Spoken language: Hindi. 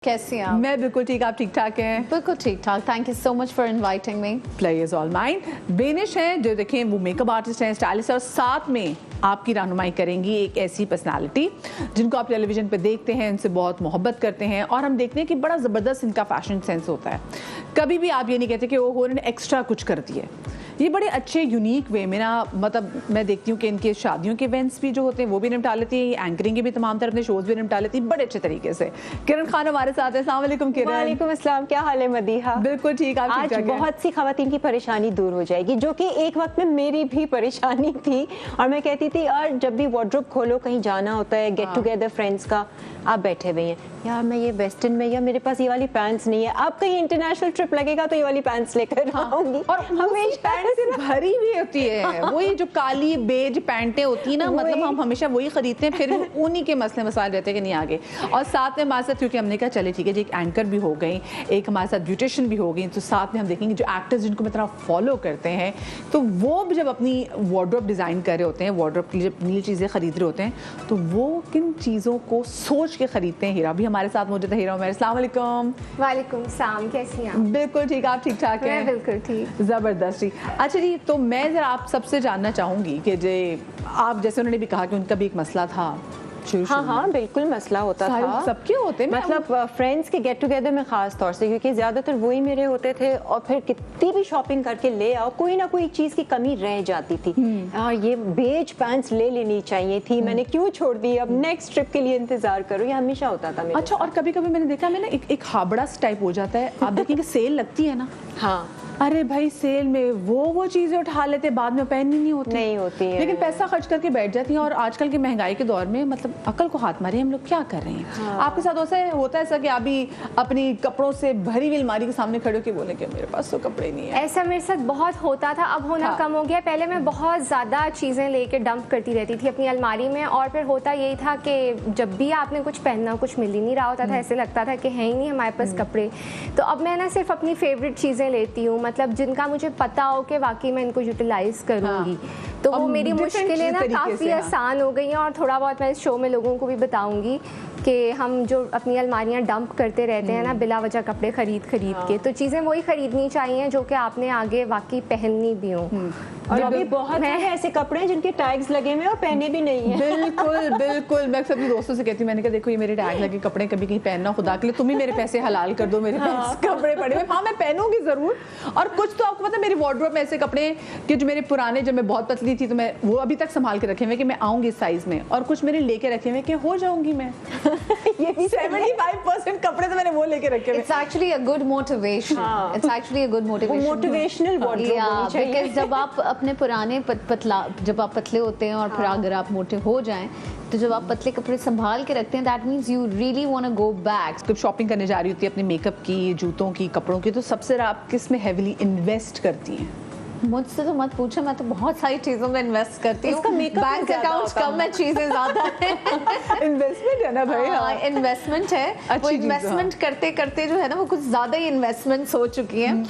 कैसी हैं आप? मैं बिल्कुल ठीक, आप ठीक ठाक हैं? बिल्कुल ठीक ठाक। Thank you so much for inviting me. Pleasure is all mine. बेनिश हैं जो देखें वो मेकअप आर्टिस्ट हैं, स्टाइलिस्ट हैं और साथ में आपकी रहनुमाई करेंगी एक ऐसी पर्सनालिटी जिनको आप टेलीविजन पे देखते हैं, इनसे बहुत मोहब्बत करते हैं और हम देखते हैं कि बड़ा ज़बरदस्त इनका फैशन सेंस होता है। कभी भी आप ये नहीं कहते कि वो उन्होंने एक्स्ट्रा कुछ कर दिए। ये बड़े अच्छे यूनिक वे में ना, मतलब मैं देखती हूँ कि इनके शादियों के इवेंट्स भी जो होते हैं वो भी निपटा लेती है, एंकरिंग के भी तमाम तरह अपने शोज भी निपटा लेती है बड़े अच्छे तरीके से। किरण खान हमारे साथ है। अस्सलाम वालेकुम किरण। वालेकुम अस्सलाम, क्या हाल है मदीहा? बिल्कुल ठीक। आज बहुत सी खवातीन की परेशानी दूर हो जाएगी, जो कि एक वक्त में मेरी भी परेशानी थी। और मैं कहती थी यार जब भी वार्डरोब खोलो, कहीं जाना होता है, गेट टुगेदर फ्रेंड्स का, आप बैठे हुए हैं यार मैं ये वेस्टर्न में, या मेरे पास ये वाली पैंट्स नहीं है, अब कहीं इंटरनेशनल ट्रिप लगेगा तो ये वाली पैंट्स लेकर आऊंगी। और हमेशा पैंट भरी भी होती है, वही जो काली बेज पैंटें होती है ना, मतलब हम हमेशा वही खरीदते हैं, फिर उन्हीं के मसले मसाइल रहते हैं कि नहीं आगे। और साथ में हमारे साथ, क्योंकि हमने कहा चले ठीक है जी, एक एंकर भी हो गई, एक हमारे साथ ब्यूटिशियन भी हो गई, तो साथ में हम देखेंगे जो एक्टर्स जिनको मैं तरह फॉलो करते हैं, तो वो जब अपनी वार्डरोब डिज़ाइन कर रहे होते हैं, वार्डरोब की जब नई चीज़ें खरीद रहे होते हैं, तो वो किन चीज़ों को सोच के खरीदते हैं। हीरा भी हमारे साथ मौजूद है। हीरा उमर, अस्सलाम वालेकुम। वालेकुम सलाम, कैसी हैं आप? बिल्कुल ठीक, आप ठीक ठाक हैं? मैं बिल्कुल ठीक। ज़बरदस्त जी। अच्छा जी, तो मैं ज़रा आप सबसे जानना चाहूँगी कि जे आप, जैसे उन्होंने भी कहा कि उनका भी एक मसला था। हाँ बिल्कुल मसला होता था, सबके होते हैं, मतलब फ्रेंड्स के गेट टुगेदर में खास तौर से, क्योंकि ज्यादातर वही मेरे होते थे और फिर कितनी भी शॉपिंग करके ले आओ, कोई ना कोई चीज की कमी रह जाती थी। और ये बेज पैंट्स ले लेनी चाहिए थी, मैंने क्यों छोड़ दी, अब नेक्स्ट ट्रिप के लिए इंतजार करो, ये हमेशा होता था मेरे। अच्छा, और कभी कभी मैंने देखा मैं ना एक हाबड़ा टाइप हो जाता है। आप देखेंगे सेल लगती है ना, हाँ अरे भाई सेल में वो चीजें उठा लेते, बाद में पहननी नहीं होती है, लेकिन पैसा खर्च करके बैठ जाती हैं। और आजकल की महंगाई के दौर में मतलब अकल को हाथ मारे, हम लोग क्या कर रहे हैं। हाँ। आपके साथ ऐसा होता है ऐसा कि आप भी अपनी कपड़ों से भरी हुई अलमारी के सामने खड़े होकर बोले कि मेरे पास तो कपड़े नहीं है? ऐसा मेरे साथ बहुत होता था, अब होना कम हो गया। पहले मैं बहुत ज्यादा चीजें लेके डंप करती रहती थी अपनी अलमारी में, और फिर होता यही था कि जब भी आपने कुछ पहनना, कुछ मिल ही नहीं रहा होता था, ऐसे लगता था कि है ही नहीं हमारे पास कपड़े। तो अब मैं ना सिर्फ अपनी फेवरेट चीजें लेती हूँ, मतलब जिनका मुझे पता हो कि वाकई मैं इनको यूटिलाइज करूंगी। तो वो मेरी मुश्किलें ना काफ़ी आसान हो गई हैं। और थोड़ा बहुत मैं इस शो में लोगों को भी बताऊंगी कि हम जो अपनी अलमारियां डंप करते रहते हैं ना बिला वजह कपड़े खरीद के, तो चीज़ें वही खरीदनी चाहिए जो कि आपने आगे वाकई पहननी भी हो। और अभी बहुत हैं ऐसे कपड़े जिनके टैग्स लगे हुए और पहने भी नहीं है। बिल्कुल बिल्कुल, मैं सभी दोस्तों से कहती हूँ, मैंने कहा देखो ये मेरे टैग लगे कपड़े कभी कहीं पहनना, खुदा के लिए तुम ही मेरे पैसे हलाल कर दो, मेरे कपड़े पड़े हुए। हाँ मैं पहनूंगी जरूर। और कुछ तो आपको पता है मेरी वार्डरोब में ऐसे कपड़े कि जो मेरे पुराने, जब मैं बहुत पतली थी तो मैं वो अभी तक संभाल के रखे हुए कि मैं आऊंगी इस साइज में, और कुछ मेरे लेके रखे हुए कि हो जाऊंगी मैं। ये भी 75% कपड़े तो मैंने वो लेके रखे हुए। It's actually a good motivation. It's actually a good motivation. Motivational wardrobe होनी चाहिए। Because जब आप अपने पुराने जब आप पतले होते हैं और फिर अगर आप मोटे हो जाएं, तो जब आप पतले कपड़े संभाल के रखते हैं, that means you really want to go back. जब शॉपिंग करने जा रही होती है अपने मेकअप की, जूतों की, कपड़ों की, तो सबसे आप किस में हेविली इन्वेस्ट करती हैं? मुझसे तो मत पूछो, मैं तो बहुत सारी चीजों में इन्वेस्ट करती हूँ। बैंक अकाउंट कम है, चीजें ज्यादा है। इन्वेस्टमेंट है ना भाई। हाँ इन्वेस्टमेंट है, वो इन्वेस्टमेंट करते करते जो है ना वो कुछ ज्यादा ही इन्वेस्टमेंट्स हो चुकी हैं।